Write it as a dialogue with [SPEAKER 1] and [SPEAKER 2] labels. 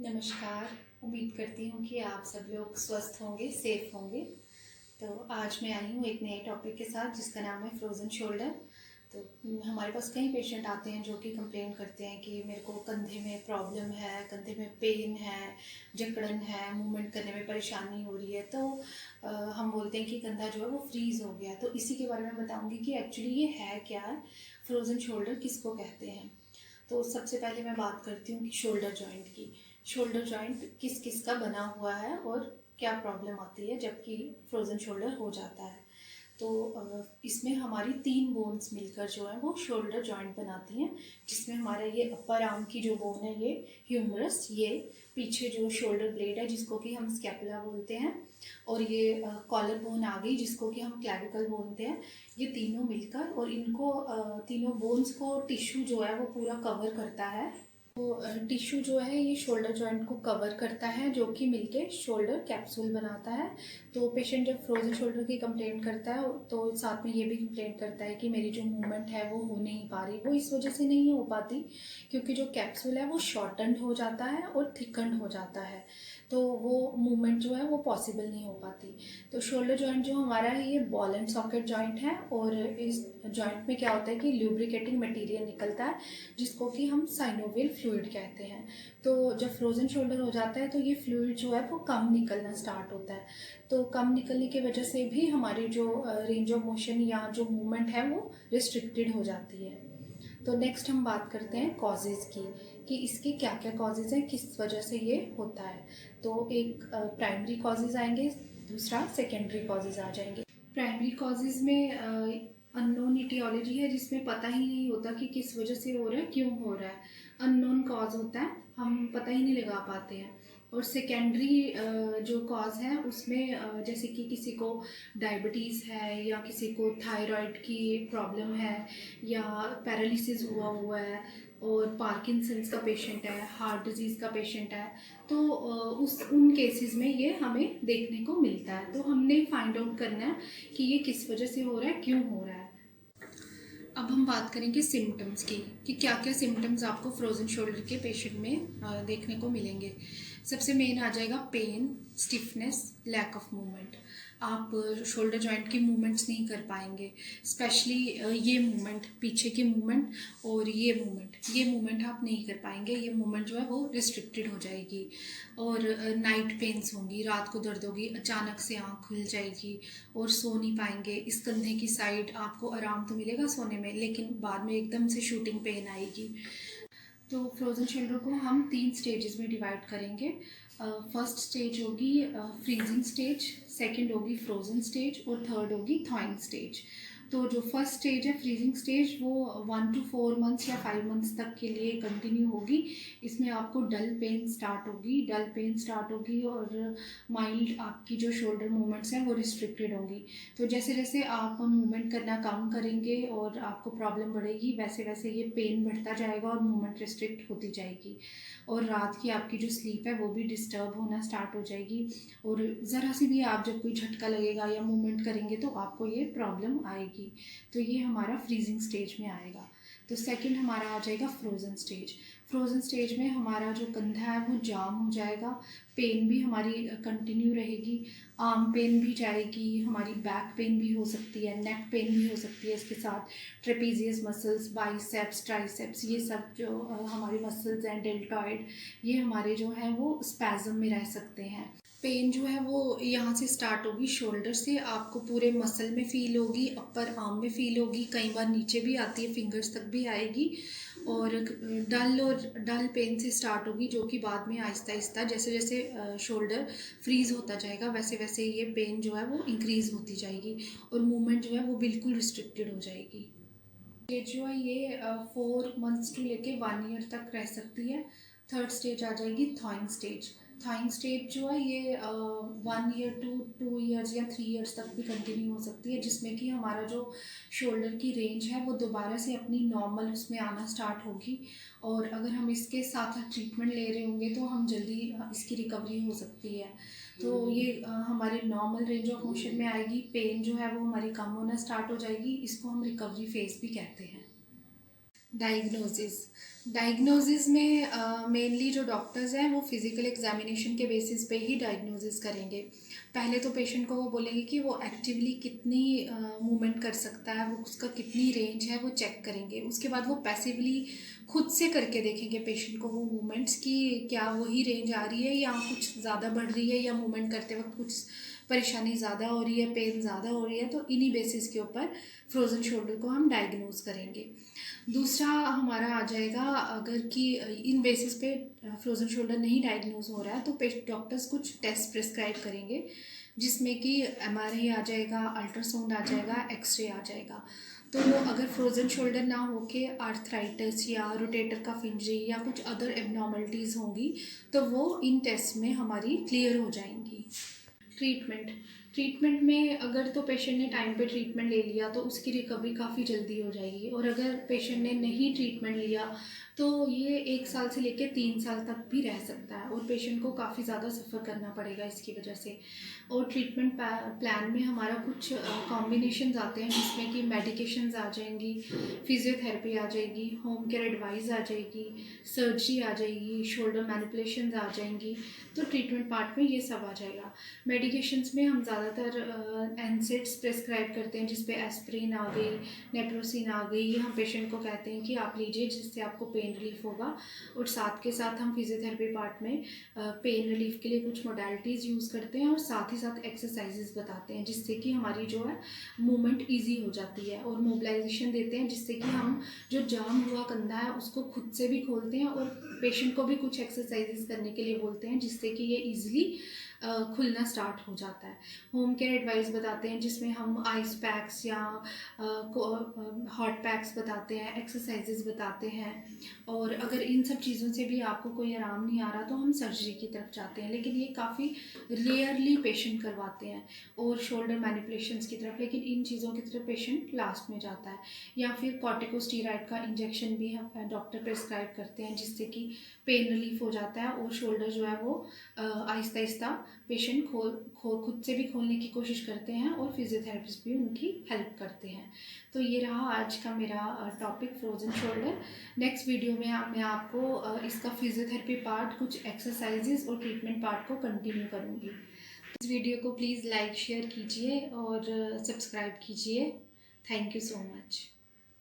[SPEAKER 1] नमस्कार। उम्मीद करती हूँ कि आप सब लोग स्वस्थ होंगे, सेफ होंगे। तो आज मैं आई हूँ एक नए टॉपिक के साथ जिसका नाम है फ्रोज़न शोल्डर। तो हमारे पास कई पेशेंट आते हैं जो कि कंप्लेन करते हैं कि मेरे को कंधे में प्रॉब्लम है, कंधे में पेन है, जकड़न है, मूवमेंट करने में परेशानी हो रही है। तो हम बोलते हैं कि कंधा जो है वो फ्रीज़ हो गया। तो इसी के बारे में बताऊँगी कि एक्चुअली ये है क्या है, फ्रोज़न शोल्डर किसको कहते हैं। तो सबसे पहले मैं बात करती हूँ कि शोल्डर जॉइंट की। शोल्डर जॉइंट किस किस का बना हुआ है और क्या प्रॉब्लम आती है जबकि फ्रोज़न शोल्डर हो जाता है। तो इसमें हमारी 3 बोन्स मिलकर जो है वो शोल्डर जॉइंट बनाती हैं, जिसमें हमारा ये अपर आर्म की जो बोन है ये ह्यूमरस, ये पीछे जो शोल्डर ब्लेड है जिसको कि हम स्कैपुला बोलते हैं, और ये कॉलर बोन आ गई जिसको कि हम क्लैविकल बोलते हैं। ये तीनों मिलकर और इनको तीनों बोन्स को टिश्यू जो है वो पूरा कवर करता है। तो टिश्यू जो है ये शोल्डर जॉइंट को कवर करता है, जो कि मिलके शोल्डर कैप्सूल बनाता है। तो पेशेंट जब फ्रोजन शोल्डर की कंप्लेंट करता है तो साथ में ये भी कंप्लेंट करता है कि मेरी जो मूवमेंट है वो हो नहीं पा रही। वो इस वजह से नहीं हो पाती क्योंकि जो कैप्सूल है वो शॉर्टनड हो जाता है और थिकंड हो जाता है, तो वो मूवमेंट जो है वो पॉसिबल नहीं हो पाती। तो शोल्डर जॉइंट जो हमारा है ये बॉल एंड सॉकेट जॉइंट है, और इस जॉइंट में क्या होता है कि ल्यूब्रिकेटिंग मटेरियल निकलता है जिसको कि हम साइनोवियल फ्लूइड कहते हैं। तो जब फ्रोज़न शोल्डर हो जाता है तो ये फ्लूइड जो है वो कम निकलना स्टार्ट होता है। तो कम निकलने की वजह से भी हमारी जो रेंज ऑफ मोशन या जो मूवमेंट है वो रिस्ट्रिक्टेड हो जाती है। तो नेक्स्ट हम बात करते हैं कॉजेज़ की कि इसके क्या क्या कॉजेज़ हैं, किस वजह से ये होता है। तो एक प्राइमरी कॉजेज़ आएंगे, दूसरा सेकेंडरी कॉजेज़ आ जाएंगे। प्राइमरी कॉजेज़ में अननोन इटियोलॉजी है जिसमें पता ही नहीं होता कि किस वजह से हो रहा है, क्यों हो रहा है। अननोन कॉज होता है, हम पता ही नहीं लगा पाते हैं। और सेकेंडरी जो कॉज है उसमें जैसे कि किसी को डायबिटीज़ है या किसी को थायराइड की प्रॉब्लम है या पैरालिसिस हुआ हुआ है और पार्किंसंस का पेशेंट है, हार्ट डिजीज़ का पेशेंट है, तो उस उन केसेस में ये हमें देखने को मिलता है। तो हमने फाइंड आउट करना है कि ये किस वजह से हो रहा है, क्यों हो रहा है। अब हम बात करेंगे सिम्टम्स की कि क्या क्या सिम्टम्स आपको फ्रोज़न शोल्डर के पेशेंट में देखने को मिलेंगे। सबसे मेन आ जाएगा pain, stiffness, lack of movement. आप शोल्डर जॉइंट की मूवमेंट्स नहीं कर पाएंगे, स्पेशली ये मूवमेंट, पीछे की मूवमेंट और ये मूवमेंट आप नहीं कर पाएंगे। ये मूवमेंट जो है वो रिस्ट्रिक्टेड हो जाएगी। और नाइट पेन्स होंगी, रात को दर्द होगी, अचानक से आँख खुल जाएगी और सो नहीं पाएंगे। इस कंधे की साइड आपको आराम तो मिलेगा सोने में, लेकिन बाद में एकदम से शूटिंग पेन आएगी। तो फ्रोज़न शोल्डर को हम 3 स्टेजेस में डिवाइड करेंगे। फर्स्ट स्टेज होगी फ्रीजिंग स्टेज, सेकंड होगी फ्रोज़न स्टेज और थर्ड होगी थॉइंग स्टेज। तो जो फर्स्ट स्टेज है फ्रीजिंग स्टेज वो 1 to 4 मंथ्स या 5 मंथ्स तक के लिए कंटिन्यू होगी। इसमें आपको डल पेन स्टार्ट होगी और माइल्ड आपकी जो शोल्डर मूवमेंट्स हैं वो रिस्ट्रिक्टेड होंगी। तो जैसे जैसे आप मूवमेंट करना कम करेंगे और आपको प्रॉब्लम बढ़ेगी, वैसे वैसे ये पेन बढ़ता जाएगा और मूवमेंट रिस्ट्रिक्ट होती जाएगी। और रात की आपकी जो स्लीप है वो भी डिस्टर्ब होना स्टार्ट हो जाएगी, और ज़रा सी भी आप जब कोई झटका लगेगा या मूवमेंट करेंगे तो आपको ये प्रॉब्लम आएगी। तो ये हमारा फ्रीजिंग स्टेज में आएगा। तो सेकंड हमारा आ जाएगा फ्रोज़न स्टेज। फ्रोज़न स्टेज में हमारा जो कंधा है वो जाम हो जाएगा, पेन भी हमारी कंटिन्यू रहेगी, आर्म पेन भी जाएगी, हमारी बैक पेन भी हो सकती है, नेक पेन भी हो सकती है इसके साथ। ट्रेपीजियस मसल्स, बाइसेप्स, ट्राइसेप्स, ये सब जो हमारे मसल्स हैं, डेल्टॉइड, ये हमारे जो हैं वो स्पैज़म में रह सकते हैं। पेन जो है वो यहाँ से स्टार्ट होगी शोल्डर से, आपको पूरे मसल में फील होगी, अपर आर्म में फील होगी, कई बार नीचे भी आती है, फिंगर्स तक भी आएगी। और डल पेन से स्टार्ट होगी जो कि बाद में आहिस्ता आहिस्ता जैसे जैसे शोल्डर फ्रीज़ होता जाएगा वैसे वैसे ये पेन जो है वो इंक्रीज़ होती जाएगी और मूवमेंट जो है वो बिल्कुल रिस्ट्रिक्टेड हो जाएगी। ये जो है ये 4 मंथ्स टू लेके 1 ईयर तक रह सकती है। थर्ड स्टेज आ जाएगी थॉइंग स्टेज। थॉइंग स्टेज जो है ये 1 ईयर टू 2 ईयर्स या 3 ईयर्स तक भी कंटिन्यू हो सकती है, जिसमें कि हमारा जो शोल्डर की रेंज है वो दोबारा से अपनी नॉर्मल उसमें आना स्टार्ट होगी। और अगर हम इसके साथ ट्रीटमेंट ले रहे होंगे तो हम जल्दी इसकी रिकवरी हो सकती है। तो ये हमारे नॉर्मल रेंज ऑफ मोशन में आएगी, पेन जो है वो हमारी कम होना स्टार्ट हो जाएगी, इसको हम रिकवरी फेज भी कहते हैं। डायग्नोसिस। डायग्नोसिस में मेनली जो डॉक्टर्स हैं वो फिज़िकल एग्जामिनेशन के बेसिस पे ही डायग्नोसिस करेंगे। पहले तो पेशेंट को वो बोलेंगे कि वो एक्टिवली कितनी मूवमेंट कर सकता है, वो उसका कितनी रेंज है वो चेक करेंगे। उसके बाद वो पैसिवली खुद से करके देखेंगे पेशेंट को वो मूवमेंट्स की क्या वही रेंज आ रही है या कुछ ज़्यादा बढ़ रही है या मूवमेंट करते वक्त कुछ परेशानी ज़्यादा हो रही है, पेन ज़्यादा हो रही है। तो इन्हीं बेसिस के ऊपर फ्रोज़न शोल्डर को हम डायग्नोज करेंगे। दूसरा हमारा आ जाएगा, अगर कि इन बेसिस पे फ्रोज़न शोल्डर नहीं डायग्नोज हो रहा है तो डॉक्टर्स कुछ टेस्ट प्रिस्क्राइब करेंगे, जिसमें कि एमआरआई आ जाएगा, अल्ट्रासाउंड आ जाएगा, एक्सरे आ जाएगा। तो अगर फ्रोज़न शोल्डर ना होके आर्थराइटिस या रोटेटर कफ इंजरी या कुछ अदर एबनॉर्मलिटीज़ होंगी तो वो इन टेस्ट में हमारी क्लियर हो जाएंगी। ट्रीटमेंट में अगर तो पेशेंट ने टाइम पे ट्रीटमेंट ले लिया तो उसकी रिकवरी काफ़ी जल्दी हो जाएगी, और अगर पेशेंट ने नहीं ट्रीटमेंट लिया तो ये 1 साल से लेकर 3 साल तक भी रह सकता है, और पेशेंट को काफ़ी ज़्यादा सफ़र करना पड़ेगा इसकी वजह से। और ट्रीटमेंट प्लान में हमारा कुछ कॉम्बिनेशंस आते हैं, जिसमें कि मेडिकेशंस आ जाएंगी, फिजियोथेरेपी आ जाएगी, होम केयर एडवाइस आ जाएगी, सर्जरी आ जाएगी, शोल्डर मैनिपुलेशंस आ जाएंगी। तो ट्रीटमेंट पार्ट में ये सब आ जाएगा। मेडिकेशंस में हम ज़्यादातर एनसेड्स प्रेस्क्राइब करते हैं, जिस पे एस्प्रिन आ गई, नेप्रोसिन आ गई। ये हम पेशेंट को कहते हैं कि आप लीजिए, जिससे आपको पेन रिलीफ होगा। और साथ के साथ हम फिजियोथेरेपी पार्ट में पेन रिलीफ के लिए कुछ मोडालिटीज़ यूज़ करते हैं, और साथ ही साथ एक्सरसाइजेज बताते हैं, जिससे कि हमारी जो है मूवमेंट ईजी हो जाती है। और मोबिलाइजेशन देते हैं, जिससे कि हम जो जाम हुआ कंधा है उसको खुद से भी खोलते हैं, और पेशेंट को भी कुछ एक्सरसाइजेज करने के लिए बोलते हैं, जिससे कि ये ईजिली खुलना स्टार्ट हो जाता है। होम केयर एडवाइस बताते हैं, जिसमें हम आइस पैक्स या हॉट पैक्स बताते हैं, एक्सरसाइजेज बताते हैं। और अगर इन सब चीज़ों से भी आपको कोई आराम नहीं आ रहा तो हम सर्जरी की तरफ जाते हैं, लेकिन ये काफ़ी रेयरली पेशेंट करवाते हैं। और शोल्डर मैनिपुलेशंस की तरफ, लेकिन इन चीज़ों की तरफ पेशेंट लास्ट में जाता है। या फिर कॉर्टिकोस्टेरॉइड का इंजेक्शन भी हम डॉक्टर प्रिस्क्राइब करते हैं, जिससे कि पेन रिलीफ हो जाता है, और शोल्डर जो है वो आहिस्ता आहिस्ता पेशेंट खुद से भी खोलने की कोशिश करते हैं, और फिजियोथेरेपिस्ट भी उनकी हेल्प करते हैं। तो ये रहा आज का मेरा topic frozen shoulder. Next video में मैं आपको इसका फिजियोथेरेपी पार्ट, कुछ एक्सरसाइजेज और ट्रीटमेंट पार्ट को कंटिन्यू करूँगी। इस वीडियो को प्लीज़ लाइक शेयर कीजिए और सब्सक्राइब कीजिए। Thank you so much.